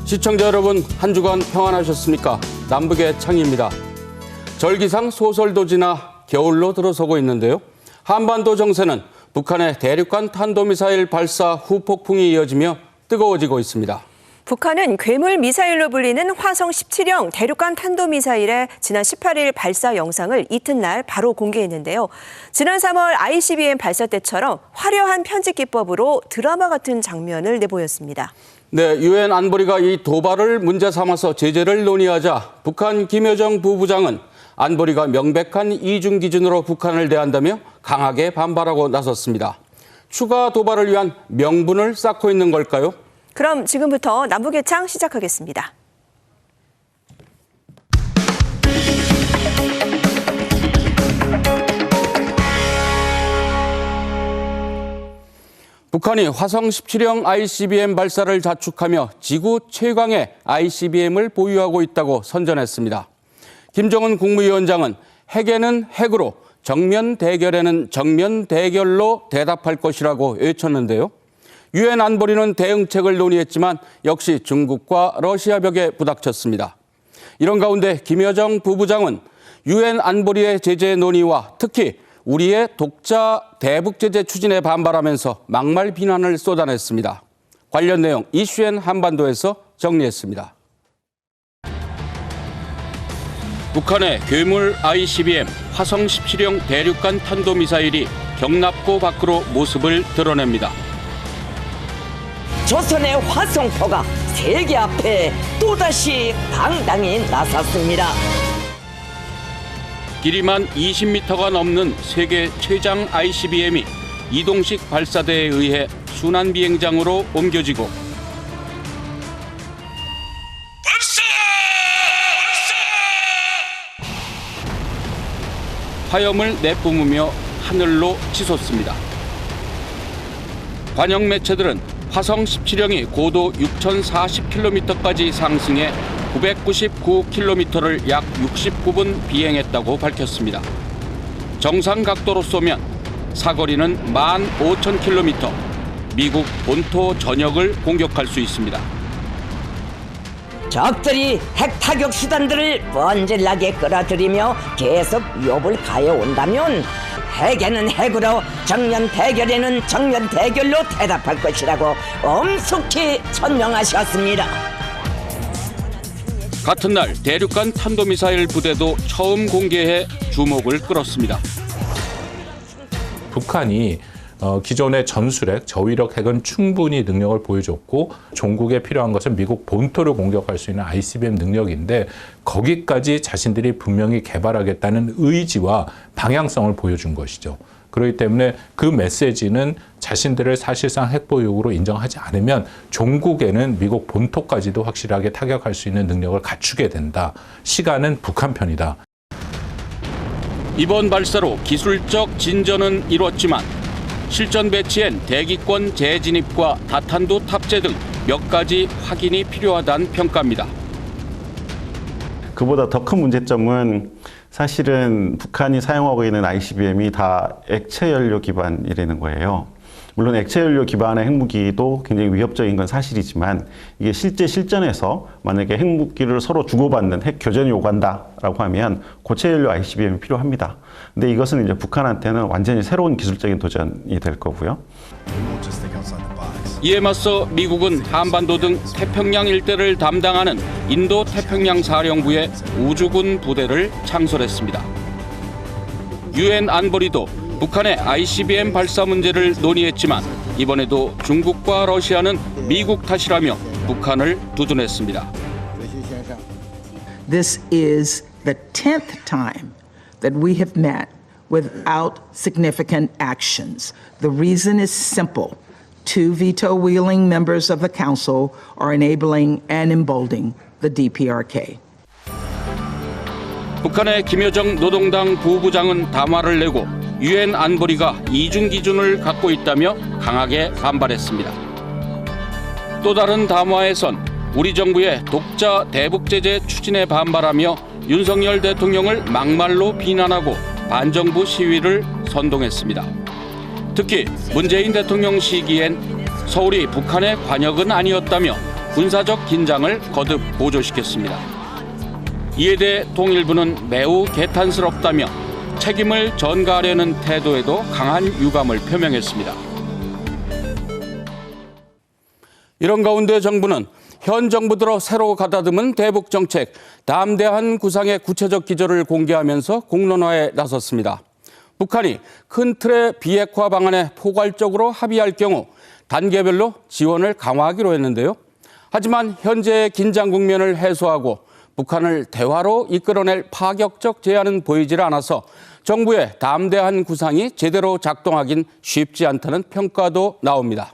시청자 여러분, 한 주간 평안하셨습니까? 남북의 창입니다. 절기상 소설도 지나 겨울로 들어서고 있는데요. 한반도 정세는 북한의 대륙간 탄도미사일 발사 후 폭풍이 이어지며 뜨거워지고 있습니다. 북한은 괴물 미사일로 불리는 화성 17형 대륙간 탄도미사일의 지난 18일 발사 영상을 이튿날 바로 공개했는데요. 지난 3월 ICBM 발사 때처럼 화려한 편집 기법으로 드라마 같은 장면을 내보였습니다. 네, 유엔 안보리가 이 도발을 문제 삼아서 제재를 논의하자 북한 김여정 부부장은 안보리가 명백한 이중 기준으로 북한을 대한다며 강하게 반발하고 나섰습니다. 추가 도발을 위한 명분을 쌓고 있는 걸까요? 그럼 지금부터 남북의 창 시작하겠습니다. 북한이 화성 17형 ICBM 발사를 자축하며 지구 최강의 ICBM을 보유하고 있다고 선전했습니다. 김정은 국무위원장은 핵에는 핵으로, 정면 대결에는 정면 대결로 대답할 것이라고 외쳤는데요. 유엔 안보리는 대응책을 논의했지만 역시 중국과 러시아 벽에 부닥쳤습니다. 이런 가운데 김여정 부부장은 유엔 안보리의 제재 논의와 특히 우리의 독자 대북 제재 추진에 반발하면서 막말 비난을 쏟아냈습니다. 관련 내용 이슈엔 한반도에서 정리했습니다. 북한의 괴물 ICBM 화성 17형 대륙간 탄도미사일이 경납고 밖으로 모습을 드러냅니다. 조선의 화성포가 세계 앞에 또다시 당당히 나섰습니다. 길이만 20m가 넘는 세계 최장 ICBM이 이동식 발사대에 의해 순환 비행장으로 옮겨지고 발사! 화염을 내뿜으며 하늘로 치솟습니다. 관영 매체들은 화성 17형이 고도 6,040km까지 상승해 999km를 약 69분 비행했다고 밝혔습니다. 정상 각도로 쏘면 사거리는 15,000km, 미국 본토 전역을 공격할 수 있습니다. 적들이 핵 타격 수단들을 뻔질나게 끌어들이며 계속 위협을 가해온다면 핵에는 핵으로, 정면 대결에는 정면 대결로 대답할 것이라고 엄숙히 천명하셨습니다. 같은 날 대륙간 탄도미사일 부대도 처음 공개해 주목을 끌었습니다. 북한이 기존의 전술핵, 저위력 핵은 충분히 능력을 보여줬고 종국에 필요한 것은 미국 본토를 공격할 수 있는 ICBM 능력인데 거기까지 자신들이 분명히 개발하겠다는 의지와 방향성을 보여준 것이죠. 그렇기 때문에 그 메시지는 자신들을 사실상 핵보유국으로 인정하지 않으면 종국에는 미국 본토까지도 확실하게 타격할 수 있는 능력을 갖추게 된다. 시간은 북한 편이다. 이번 발사로 기술적 진전은 이뤘지만 실전 배치엔 대기권 재진입과 다탄두 탑재 등 몇 가지 확인이 필요하다는 평가입니다. 그보다 더 큰 문제점은 사실은 북한이 사용하고 있는 ICBM이 다 액체 연료 기반이라는 거예요. 물론 액체 연료 기반의 핵무기도 굉장히 위협적인 건 사실이지만 이게 실제 실전에서 만약에 핵무기를 서로 주고받는 핵 교전이 오간다라고 하면 고체 연료 ICBM이 필요합니다. 근데 이것은 이제 북한한테는 완전히 새로운 기술적인 도전이 될 거고요. 이에 맞서 미국은 한반도 등 태평양 일대를 담당하는 인도 태평양 사령부의 우주군 부대를 창설했습니다. 유엔 안보리도 북한의 ICBM 발사 문제를 논의했지만 이번에도 중국과 러시아는 미국 탓이라며 북한을 두둔했습니다. This is the 10th time that we have met without significant actions. The reason is simple. Two veto-wielding members of the Council are enabling and emboldening the DPRK. 북한의 김여정 노동당 부부장은 담화를 내고 유엔 안보리가 이중 기준을 갖고 있다며 강하게 반발했습니다. 또 다른 담화에선 우리 정부의 독자 대북 제재 추진에 반발하며 윤석열 대통령을 막말로 비난하고 반정부 시위를 선동했습니다. 특히 문재인 대통령 시기엔 서울이 북한의 관역은 아니었다며 군사적 긴장을 거듭 고조시켰습니다. 이에 대해 통일부는 매우 개탄스럽다며 책임을 전가하려는 태도에도 강한 유감을 표명했습니다. 이런 가운데 정부는 현 정부 들어 새로 가다듬은 대북 정책 담대한 구상의 구체적 기조를 공개하면서 공론화에 나섰습니다. 북한이 큰 틀의 비핵화 방안에 포괄적으로 합의할 경우 단계별로 지원을 강화하기로 했는데요. 하지만 현재의 긴장 국면을 해소하고 북한을 대화로 이끌어낼 파격적 제안은 보이질 않아서 정부의 담대한 구상이 제대로 작동하긴 쉽지 않다는 평가도 나옵니다.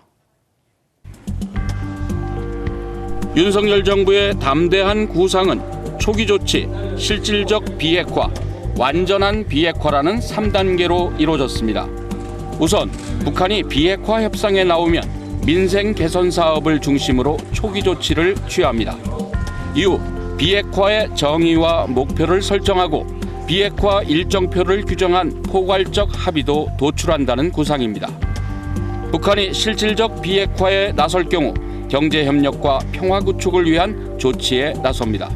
윤석열 정부의 담대한 구상은 초기 조치, 실질적 비핵화, 완전한 비핵화라는 3단계로 이루어졌습니다. 우선 북한이 비핵화 협상에 나오면 민생 개선 사업을 중심으로 초기 조치를 취합니다. 이후 비핵화의 정의와 목표를 설정하고 비핵화 일정표를 규정한 포괄적 합의도 도출한다는 구상입니다. 북한이 실질적 비핵화에 나설 경우 경제협력과 평화 구축을 위한 조치에 나섭니다.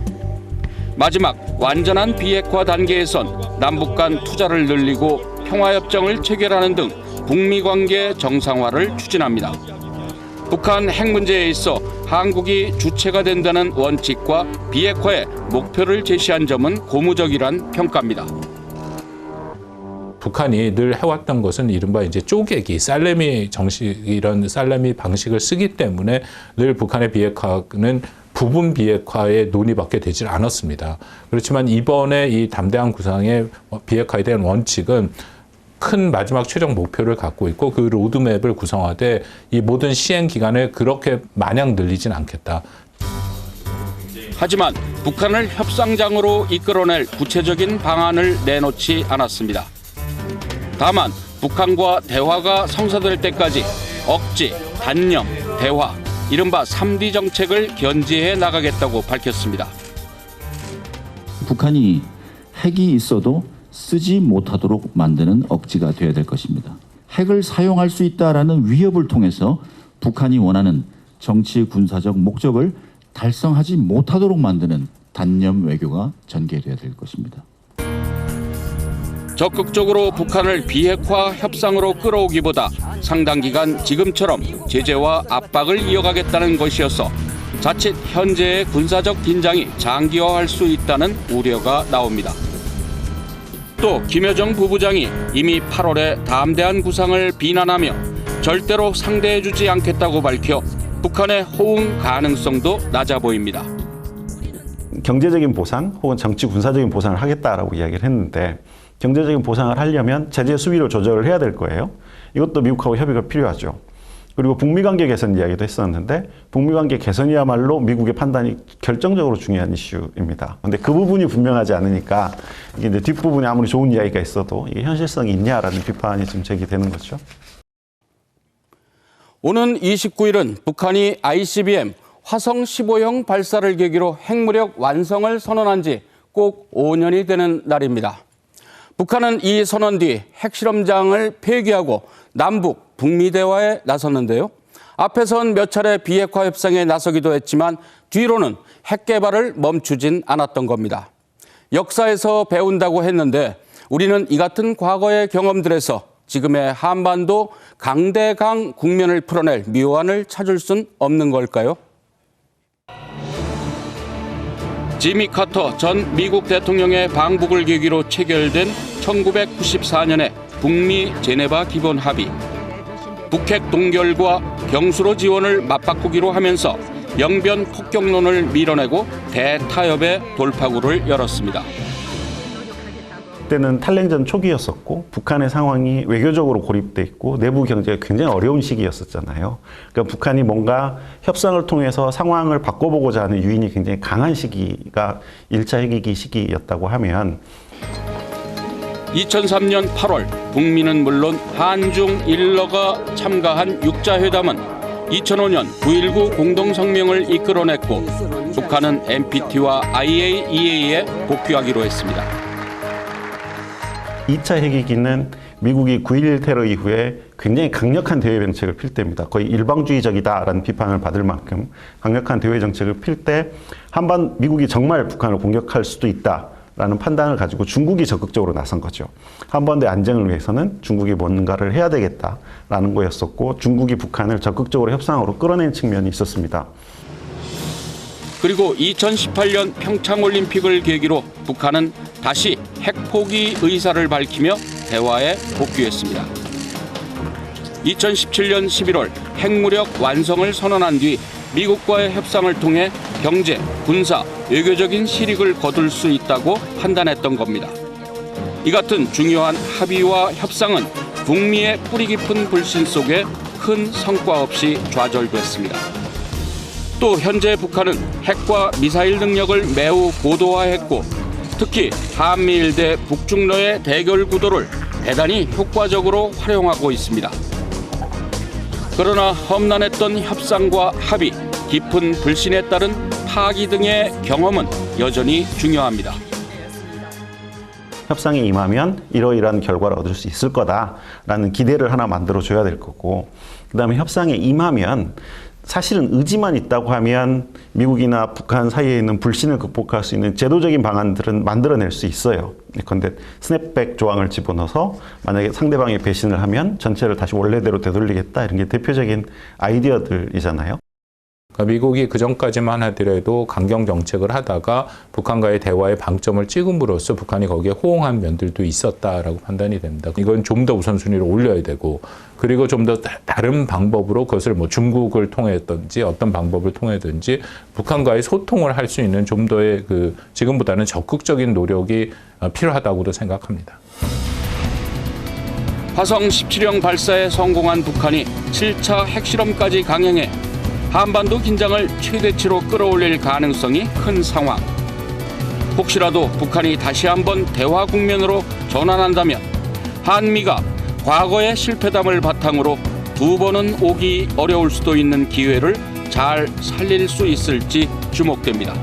마지막 완전한 비핵화 단계에선 남북 간 투자를 늘리고 평화협정을 체결하는 등 북미 관계 정상화를 추진합니다. 북한 핵 문제에 있어 한국이 주체가 된다는 원칙과 비핵화의 목표를 제시한 점은 고무적이란 평가입니다. 북한이 늘 해왔던 것은 이른바 이제 쪼개기, 살레미 정식 이런 살레미 방식을 쓰기 때문에 늘 북한의 비핵화는 부분 비핵화의 논의밖에 되질 않았습니다. 그렇지만 이번에 이 담대한 구상의 비핵화에 대한 원칙은 큰 마지막 최종 목표를 갖고 있고 그 로드맵을 구성하되 이 모든 시행 기간을 그렇게 마냥 늘리진 않겠다. 하지만 북한을 협상장으로 이끌어낼 구체적인 방안을 내놓지 않았습니다. 다만 북한과 대화가 성사될 때까지 억지, 단념, 대화, 이른바 3D 정책을 견지해 나가겠다고 밝혔습니다. 북한이 핵이 있어도 쓰지 못하도록 만드는 억지가 되어야 될 것입니다. 핵을 사용할 수 있다라는 위협을 통해서 북한이 원하는 정치 군사적 목적을 달성하지 못하도록 만드는 단념 외교가 전개되어야 될 것입니다. 적극적으로 북한을 비핵화 협상으로 끌어오기보다 상당 기간 지금처럼 제재와 압박을 이어가겠다는 것이어서 자칫 현재의 군사적 긴장이 장기화할 수 있다는 우려가 나옵니다. 또 김여정 부부장이 이미 8월에 담대한 구상을 비난하며 절대로 상대해주지 않겠다고 밝혀 북한의 호응 가능성도 낮아 보입니다. 경제적인 보상 혹은 정치 군사적인 보상을 하겠다라고 이야기를 했는데 경제적인 보상을 하려면 제재 수위를 조절을 해야 될 거예요. 이것도 미국하고 협의가 필요하죠. 그리고 북미 관계 개선 이야기도 했었는데 북미 관계 개선이야말로 미국의 판단이 결정적으로 중요한 이슈입니다. 그런데 그 부분이 분명하지 않으니까 이게 이제 뒷부분에 아무리 좋은 이야기가 있어도 이게 현실성이 있냐라는 비판이 좀 제기되는 거죠. 오는 29일은 북한이 ICBM 화성 15형 발사를 계기로 핵무력 완성을 선언한 지 꼭 5년이 되는 날입니다. 북한은 이 선언 뒤 핵실험장을 폐기하고 남북, 북미 대화에 나섰는데요. 앞에선 몇 차례 비핵화 협상에 나서기도 했지만 뒤로는 핵 개발을 멈추진 않았던 겁니다. 역사에서 배운다고 했는데 우리는 이 같은 과거의 경험들에서 지금의 한반도 강대강 국면을 풀어낼 묘안을 찾을 순 없는 걸까요? 지미 카터 전 미국 대통령의 방북을 계기로 체결된 1994년의 북미 제네바 기본 합의. 북핵 동결과 경수로 지원을 맞바꾸기로 하면서 영변 폭격론을 밀어내고 대타협의 돌파구를 열었습니다. 그때는 탈냉전 초기였었고 북한의 상황이 외교적으로 고립돼 있고 내부 경제가 굉장히 어려운 시기였었잖아요. 그러니까 북한이 뭔가 협상을 통해서 상황을 바꿔보고자 하는 유인이 굉장히 강한 시기가 1차 핵위기 시기였다고 하면 2003년 8월 북미는 물론 한중 일러가 참가한 6자 회담은 2005년 9.19 공동성명을 이끌어냈고 북한은 NPT와 IAEA에 복귀하기로 했습니다. 2차 핵위기는 미국이 9.11 테러 이후에 굉장히 강력한 대외 정책을 필 때입니다. 거의 일방주의적이다라는 비판을 받을 만큼 강력한 대외 정책을 필 때 한번 미국이 정말 북한을 공격할 수도 있다라는 판단을 가지고 중국이 적극적으로 나선 거죠. 한반도의 안정을 위해서는 중국이 뭔가를 해야 되겠다라는 거였었고 중국이 북한을 적극적으로 협상으로 끌어낸 측면이 있었습니다. 그리고 2018년 평창올림픽을 계기로 북한은 다시 핵 포기 의사를 밝히며 대화에 복귀했습니다. 2017년 11월 핵무력 완성을 선언한 뒤 미국과의 협상을 통해 경제, 군사, 외교적인 실익을 거둘 수 있다고 판단했던 겁니다. 이 같은 중요한 합의와 협상은 북미의 뿌리 깊은 불신 속에 큰 성과 없이 좌절됐습니다. 또 현재 북한은 핵과 미사일 능력을 매우 고도화했고 특히 한미일 대 북중러의 대결 구도를 대단히 효과적으로 활용하고 있습니다. 그러나 험난했던 협상과 합의, 깊은 불신에 따른 파기 등의 경험은 여전히 중요합니다. 협상에 임하면 이러이러한 결과를 얻을 수 있을 거다라는 기대를 하나 만들어줘야 될 거고 그다음에 협상에 임하면 사실은 의지만 있다고 하면 미국이나 북한 사이에 있는 불신을 극복할 수 있는 제도적인 방안들은 만들어낼 수 있어요. 그런데 스냅백 조항을 집어넣어서 만약에 상대방이 배신을 하면 전체를 다시 원래대로 되돌리겠다 이런 게 대표적인 아이디어들이잖아요. 그러니까 미국이 그전까지만 하더라도 강경 정책을 하다가 북한과의 대화의 방점을 찍음으로써 북한이 거기에 호응한 면들도 있었다라고 판단이 됩니다. 이건 좀 더 우선순위를 올려야 되고 그리고 좀 더 다른 방법으로 그것을 뭐 중국을 통했든지 어떤 방법을 통해든지 북한과의 소통을 할 수 있는 좀 더의 지금보다는 적극적인 노력이 필요하다고도 생각합니다. 화성 17형 발사에 성공한 북한이 7차 핵실험까지 강행해 한반도 긴장을 최대치로 끌어올릴 가능성이 큰 상황. 혹시라도 북한이 다시 한번 대화 국면으로 전환한다면 한미가 과거의 실패담을 바탕으로 두 번은 오기 어려울 수도 있는 기회를 잘 살릴 수 있을지 주목됩니다.